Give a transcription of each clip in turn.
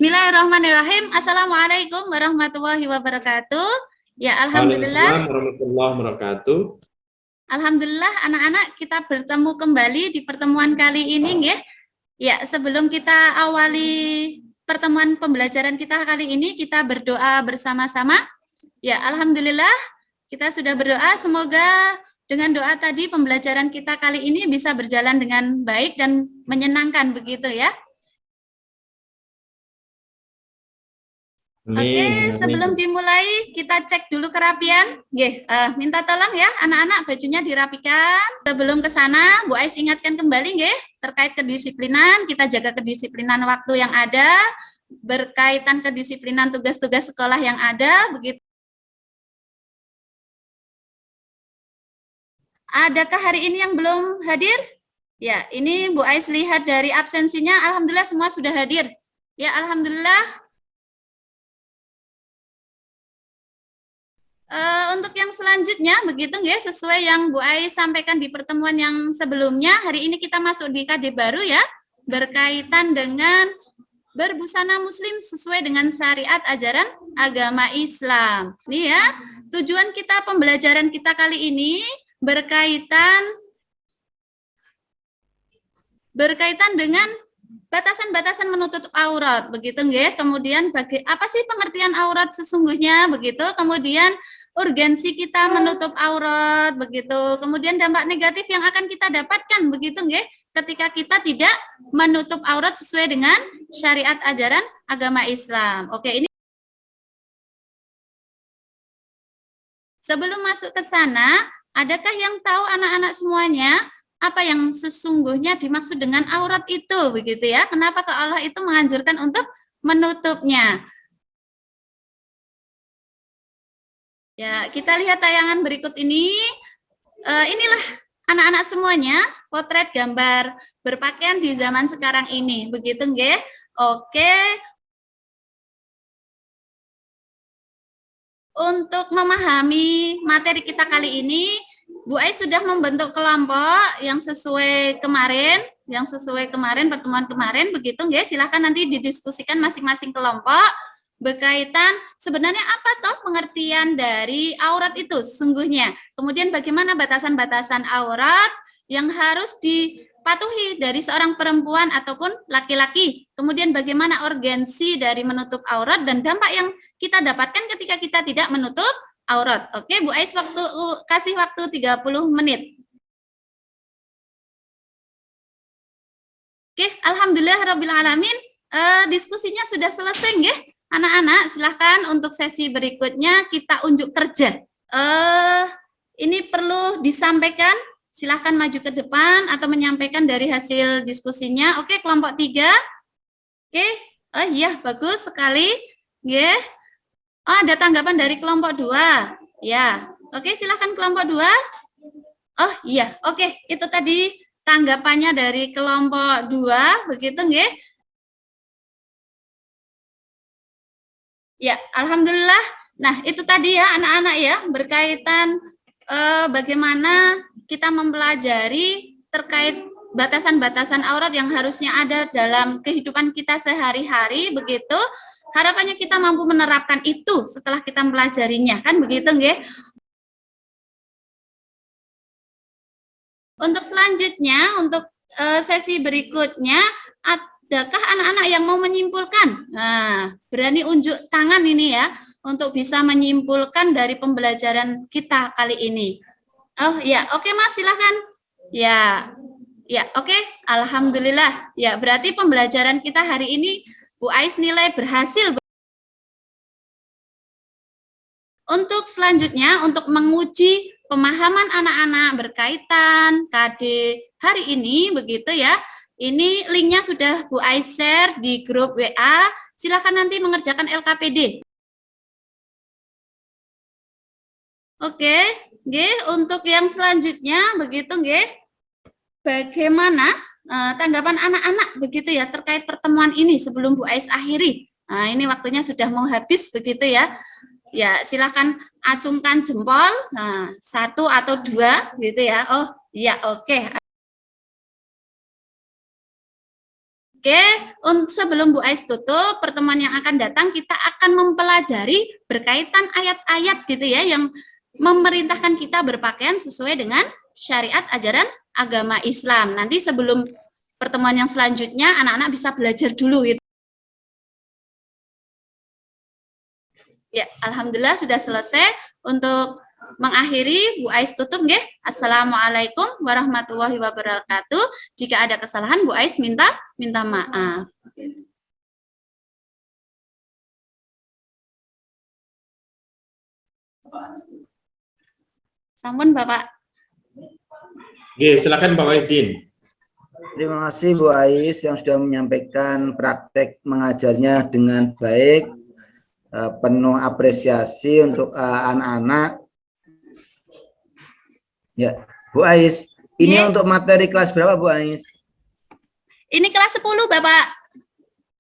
Bismillahirrahmanirrahim. Assalamualaikum warahmatullahi wabarakatuh. Ya, Waalaikumsalam alhamdulillah. warahmatullahi wabarakatuh. Alhamdulillah anak-anak kita bertemu kembali di pertemuan kali ini ya. Ya, sebelum kita awali pertemuan pembelajaran kita kali ini, kita berdoa bersama-sama. Ya, alhamdulillah kita sudah berdoa, semoga dengan doa tadi pembelajaran kita kali ini bisa berjalan dengan baik dan menyenangkan begitu ya. Amin, Oke, amin. sebelum dimulai kita cek dulu kerapian. Minta tolong ya anak-anak bajunya dirapikan. Sebelum ke sana, Bu Ais ingatkan kembali terkait kedisiplinan, kita jaga kedisiplinan waktu yang ada, berkaitan kedisiplinan tugas-tugas sekolah yang ada, begitu. Adakah hari ini yang belum hadir? Ya, ini Bu Ais lihat dari absensinya, alhamdulillah semua sudah hadir. Ya, alhamdulillah. Untuk yang selanjutnya, begitu sesuai yang Bu Ais sampaikan di pertemuan yang sebelumnya, hari ini kita masuk di KD baru ya, berkaitan dengan berbusana muslim sesuai dengan syariat ajaran agama Islam. Nih ya, tujuan kita pembelajaran kita kali ini berkaitan dengan batasan-batasan menutup aurat, begitu nggih. Kemudian apa sih pengertian aurat sesungguhnya, begitu. Kemudian urgensi kita menutup aurat, begitu. Kemudian dampak negatif yang akan kita dapatkan, begitu nggih, ketika kita tidak menutup aurat sesuai dengan syariat ajaran agama Islam. Oke, ini sebelum masuk ke sana, adakah yang tahu anak-anak semuanya apa yang sesungguhnya dimaksud dengan aurat itu, begitu ya? Kenapa Allah itu menganjurkan untuk menutupnya? Ya, kita lihat tayangan berikut ini. Inilah anak-anak semuanya, potret gambar berpakaian di zaman sekarang ini, begitu nggih? Oke. Untuk memahami materi kita kali ini, Bu Ais sudah membentuk kelompok yang sesuai kemarin, pertemuan kemarin, begitu nggih? Silahkan nanti didiskusikan masing-masing kelompok berkaitan sebenarnya apa toh pengertian dari aurat itu sesungguhnya. Kemudian bagaimana batasan-batasan aurat yang harus dipatuhi dari seorang perempuan ataupun laki-laki. Kemudian bagaimana urgensi dari menutup aurat dan dampak yang kita dapatkan ketika kita tidak menutup aurat. Oke, Bu Ais kasih waktu 30 menit. Oke, alhamdulillah alamin. Diskusinya sudah selesai nggih? Anak-anak, silahkan untuk sesi berikutnya kita unjuk kerja. Ini perlu disampaikan, silahkan maju ke depan atau menyampaikan dari hasil diskusinya. Oke, kelompok 3. Oke, oh iya, bagus sekali. Nggih. Oh, ada tanggapan dari kelompok 2. Ya, oke, silahkan kelompok 2. Oh iya, oke, itu tadi tanggapannya dari kelompok 2, begitu nggih? Ya, alhamdulillah. Nah, itu tadi ya anak-anak ya, berkaitan bagaimana kita mempelajari terkait batasan-batasan aurat yang harusnya ada dalam kehidupan kita sehari-hari, begitu. Harapannya kita mampu menerapkan itu setelah kita mempelajarinya, kan begitu nggih? Untuk selanjutnya, untuk sesi berikutnya, adakah anak-anak yang mau menyimpulkan? Nah, berani unjuk tangan ini ya, untuk bisa menyimpulkan dari pembelajaran kita kali ini. Oh ya, oke Mas, silahkan. Ya, oke, alhamdulillah. Ya, berarti pembelajaran kita hari ini Bu Ais nilai berhasil. Untuk selanjutnya, untuk menguji pemahaman anak-anak berkaitan KD hari ini, begitu ya. Ini linknya sudah Bu Ais share di grup WA. Silakan nanti mengerjakan LKPD. Oke, untuk yang selanjutnya, begitu nggih. Bagaimana tanggapan anak-anak begitu ya terkait pertemuan ini sebelum Bu Ais akhiri? Nah, ini waktunya sudah mau habis begitu ya. Ya, silakan acungkan jempol, 1 atau 2 gitu ya. Oh, iya, oke. Oke, sebelum Bu Ais tutup, pertemuan yang akan datang kita akan mempelajari berkaitan ayat-ayat gitu ya, yang memerintahkan kita berpakaian sesuai dengan syariat ajaran agama Islam. Nanti sebelum pertemuan yang selanjutnya, anak-anak bisa belajar dulu gitu. Ya, alhamdulillah sudah selesai. Untuk mengakhiri, Bu Ais tutup nggih. Assalamualaikum warahmatullahi wabarakatuh. Jika ada kesalahan, Bu Ais minta maaf. Sampun Bapak. Oke, silakan Pak Wahidin. Terima kasih Bu Ais yang sudah menyampaikan praktek mengajarnya dengan baik, penuh apresiasi untuk anak-anak. Ya, Bu Ais, ini untuk materi kelas berapa Bu Ais? Ini kelas 10 Bapak.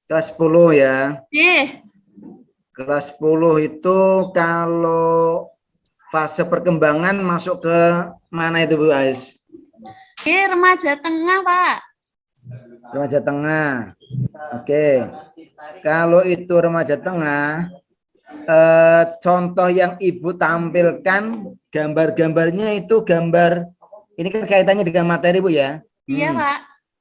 Kelas 10 ya. Iya. Kelas 10 itu kalau fase perkembangan masuk ke mana itu Bu Ais? Remaja tengah Pak. Remaja tengah. Oke. Kalau itu remaja tengah, contoh yang Ibu tampilkan gambar-gambarnya itu gambar, ini kan kaitannya dengan materi Bu ya. Iya Pak.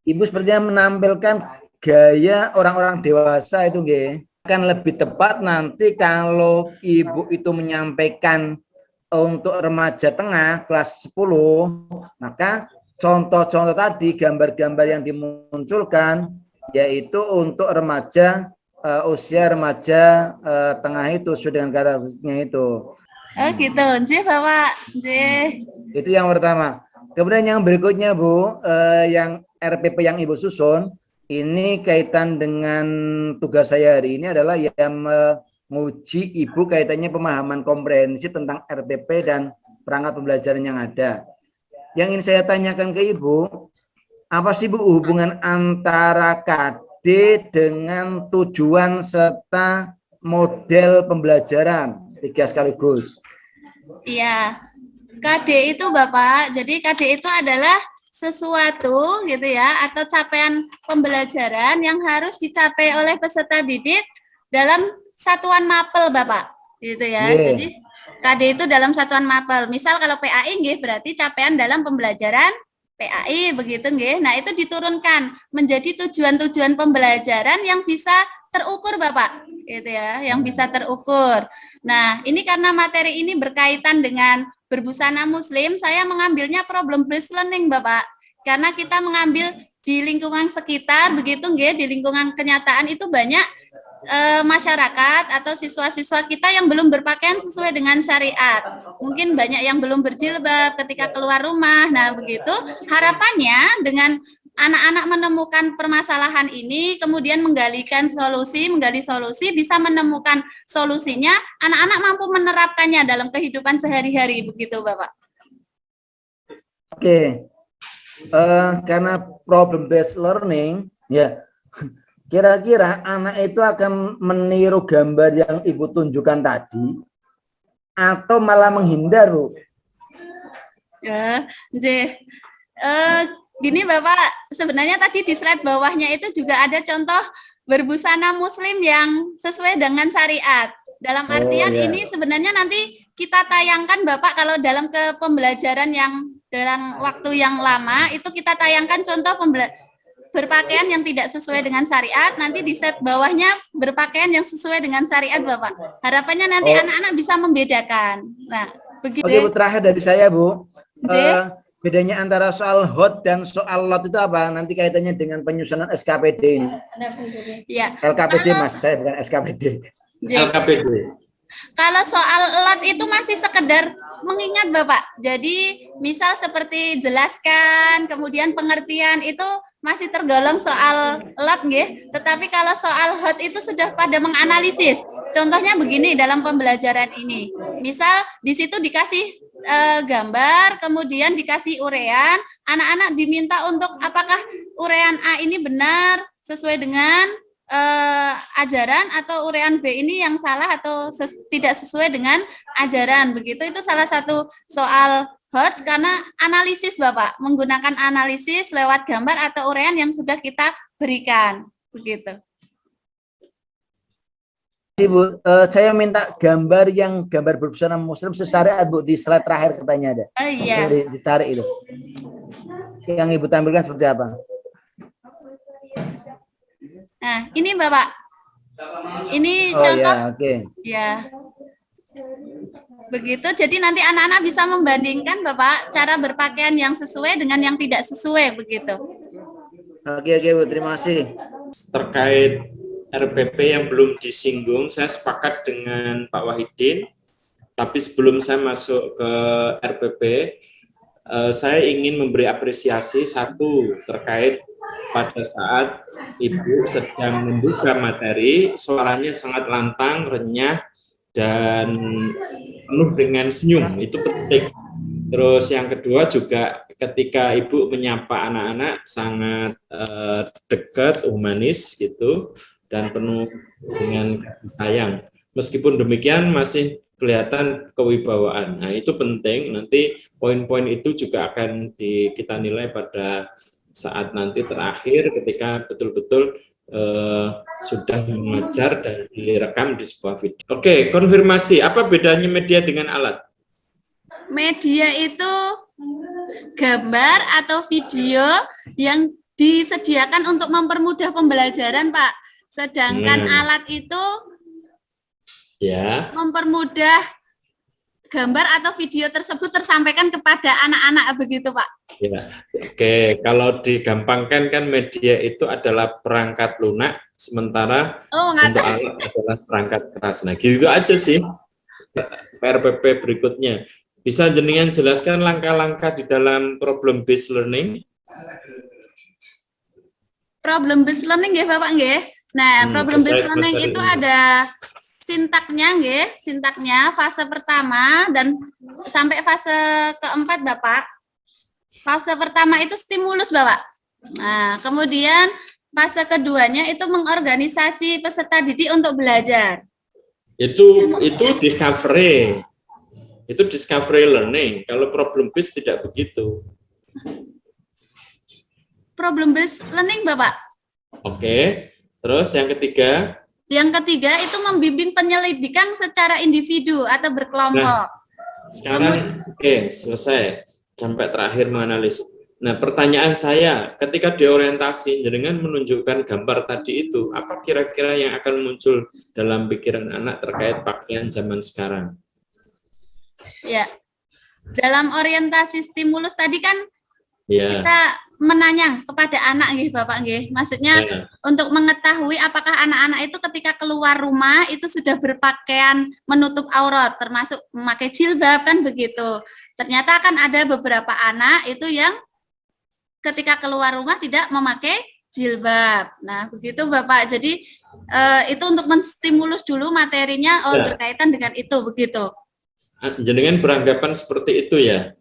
Ibu sepertinya menampilkan gaya orang-orang dewasa itu nggih. Akan lebih tepat nanti kalau Ibu itu menyampaikan untuk remaja tengah kelas 10, maka contoh-contoh tadi gambar-gambar yang dimunculkan yaitu untuk remaja usia remaja tengah itu sesuai dengan karakternya itu. Oh gitu, nggih Bapak. Nggih. Itu yang pertama. Kemudian yang berikutnya Bu, yang RPP yang Ibu susun, ini kaitan dengan tugas saya hari ini adalah yang menguji Ibu kaitannya pemahaman komprehensif tentang RPP dan perangkat pembelajaran yang ada. Yang ingin saya tanyakan ke Ibu, apa sih Bu hubungan antara KD dengan tujuan serta model pembelajaran? 3 sekaligus. Iya, KD itu Bapak, jadi KD itu adalah sesuatu gitu ya, atau capaian pembelajaran yang harus dicapai oleh peserta didik dalam satuan mapel Bapak, gitu ya. Jadi KD itu dalam satuan mapel. Misal kalau PAI nggih berarti capaian dalam pembelajaran PAI begitu nggih. Nah, itu diturunkan menjadi tujuan-tujuan pembelajaran yang bisa terukur Bapak, gitu ya, yang bisa terukur. Nah, ini karena materi ini berkaitan dengan berbusana muslim, saya mengambilnya problem based learning, Bapak. Karena kita mengambil di lingkungan sekitar, begitu nggih, di lingkungan kenyataan itu banyak masyarakat atau siswa-siswa kita yang belum berpakaian sesuai dengan syariat. Mungkin banyak yang belum berjilbab ketika keluar rumah. Nah, begitu harapannya dengan anak-anak menemukan permasalahan ini, kemudian menggali solusi, bisa menemukan solusinya, anak-anak mampu menerapkannya dalam kehidupan sehari-hari, begitu Bapak. Oke, karena problem based learning, ya, kira-kira anak itu akan meniru gambar yang Ibu tunjukkan tadi, atau malah menghindar, Bu? Ya, gini Bapak, sebenarnya tadi di slide bawahnya itu juga ada contoh berbusana muslim yang sesuai dengan syariat. Dalam artian ini sebenarnya nanti kita tayangkan Bapak kalau dalam pembelajaran yang dalam waktu yang lama itu kita tayangkan contoh berpakaian yang tidak sesuai dengan syariat, nanti di set bawahnya berpakaian yang sesuai dengan syariat Bapak. Harapannya nanti anak-anak bisa membedakan. Nah, begitu. Oke Bu, terakhir dari saya Bu. Bedanya antara soal hot dan soal lot itu apa? Nanti kaitannya dengan penyusunan SKPD ini. Ya. LKPD Mas, saya bukan SKPD. LKPD. Kalau soal lot itu masih sekedar mengingat Bapak. Jadi misal seperti jelaskan, kemudian pengertian itu masih tergolong soal lot nggih. Tetapi kalau soal hot itu sudah pada menganalisis. Contohnya begini dalam pembelajaran ini. Misal di situ dikasih gambar, kemudian dikasih urean, anak-anak diminta untuk apakah urean A ini benar sesuai dengan ajaran atau urean B ini yang salah atau tidak sesuai dengan ajaran, begitu. Itu salah satu soal HOTS karena analisis Bapak, menggunakan analisis lewat gambar atau urean yang sudah kita berikan begitu. Bu, saya minta gambar yang gambar berbusana muslim sesyariat Bu, di slide terakhir katanya ada. Oh iya. Ditarik itu. Yang Ibu tampilkan seperti apa? Nah, ini Bapak. Ini Oh contoh. ya, oke. Ya. Begitu. Jadi nanti anak-anak bisa membandingkan Bapak cara berpakaian yang sesuai dengan yang tidak sesuai begitu. Oke Bu, terima kasih. Terkait RPP yang belum disinggung, saya sepakat dengan Pak Wahidin. Tapi sebelum saya masuk ke RPP, saya ingin memberi apresiasi satu terkait pada saat Ibu sedang membuka materi, suaranya sangat lantang, renyah, dan penuh dengan senyum. Itu penting. Terus yang kedua juga ketika Ibu menyapa anak-anak sangat dekat, humanis gitu, dan penuh dengan kasih sayang. Meskipun demikian masih kelihatan kewibawaan. Nah, itu penting. Nanti poin-poin itu juga akan kita nilai pada saat nanti terakhir ketika betul-betul sudah mengajar dan direkam di sebuah video. Oke, konfirmasi. Apa bedanya media dengan alat? Media itu gambar atau video yang disediakan untuk mempermudah pembelajaran, Pak. Sedangkan alat itu ya mempermudah gambar atau video tersebut tersampaikan kepada anak-anak begitu, Pak. Ya, oke. Kalau digampangkan kan media itu adalah perangkat lunak, sementara untuk alat adalah perangkat keras. Nah, gitu aja sih. PRPP berikutnya. Bisa jenengan jelaskan langkah-langkah di dalam problem based learning? Problem based learning ya, Bapak nggih. Nah, problem based learning itu ada sintaknya nggih, sintaknya fase pertama dan sampai fase keempat, Bapak. Fase pertama itu stimulus, Bapak. Nah, kemudian fase keduanya itu mengorganisasi peserta didik untuk belajar. Itu discovery. Itu discovery learning. Kalau problem based tidak begitu. Problem based learning, Bapak. Oke. Terus yang ketiga? Yang ketiga itu membimbing penyelidikan secara individu atau berkelompok. Nah, sekarang oke, selesai. Sampai terakhir menganalisis. Nah, pertanyaan saya, ketika diorientasi, dengan menunjukkan gambar tadi itu, apa kira-kira yang akan muncul dalam pikiran anak terkait pakaian zaman sekarang? Ya, dalam orientasi stimulus tadi kan ya, kita menanya kepada anak, nggih Bapak nggih. Maksudnya untuk mengetahui apakah anak-anak itu ketika keluar rumah itu sudah berpakaian menutup aurat, termasuk memakai jilbab kan begitu. Ternyata kan ada beberapa anak itu yang ketika keluar rumah tidak memakai jilbab. Nah, begitu Bapak. Jadi itu untuk menstimulus dulu materinya berkaitan dengan itu begitu. Jenengan beranggapan seperti itu ya?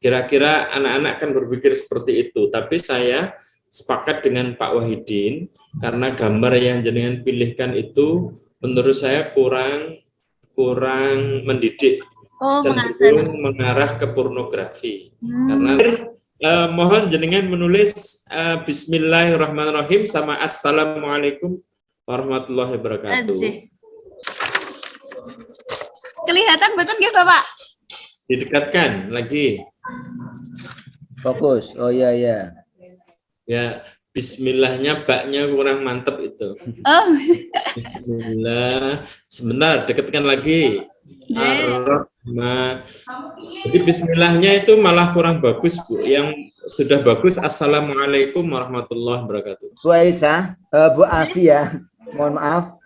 Kira-kira anak-anak akan berpikir seperti itu. Tapi saya sepakat dengan Pak Wahidin karena gambar yang jenengan pilihkan itu menurut saya kurang mendidik. Cenderung mengarah ke pornografi. Karena mohon jenengan menulis Bismillahirrahmanirrahim sama Assalamualaikum warahmatullahi wabarakatuh. Kelihatan betul nggih Bapak? Didekatkan lagi. Fokus. Oh iya ya. Ya, Bismillahnya baknya kurang mantep itu. Oh. Bismillah. Sebentar, dekatkan lagi. Jadi Bismillahnya itu malah kurang bagus, Bu. Yang sudah bagus Assalamualaikum warahmatullahi wabarakatuh. Bu Aisyah, Bu Asia, mohon maaf.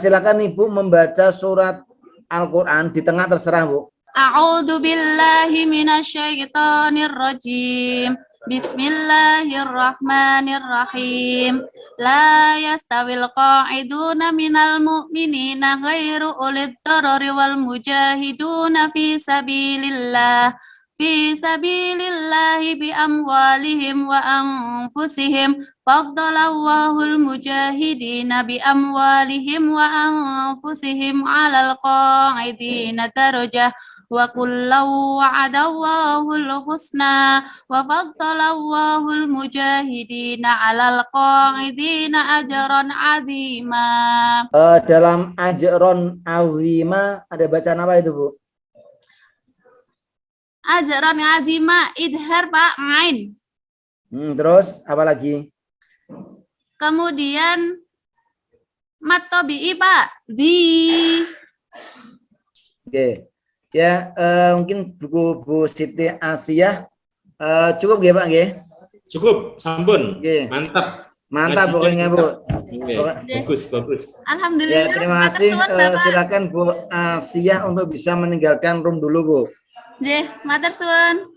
Silakan Ibu membaca surat Al-Quran di tengah, terserah Bu. A'udzu billahi minasyaitonir rajim. Bismillahirrahmanirrahim. La yastawil qa'iduna minal mu'minina ghairu ulid darari wal mujahiduna fi sabilillahi bi amwalihim wa anfusihim. Faddalallahul mujahidina bi amwalihim wa anfusihim 'alal qa'idina darajah. wa kullu wa'adallahu husna wa faddalawahul mujahidina 'alal qa'idina ajran 'azima. Dalam ajron azima ada bacaan apa itu, Bu? Ajran 'azima idhar Pak, ain. Terus apa lagi? Kemudian mat tabi'i Pak, di. Oke. Ya, mungkin Bu Siti Asiyah cukup ya Pak nggih? Cukup, sampun. Oke. Mantap. Mantap Ngajinya pokoknya Bu. Oke, bagus. Alhamdulillah. Ya, terima matur kasih. suwun, Bapak. Silakan Bu Asiyah untuk bisa meninggalkan room dulu Bu. Nggih, matur suwun.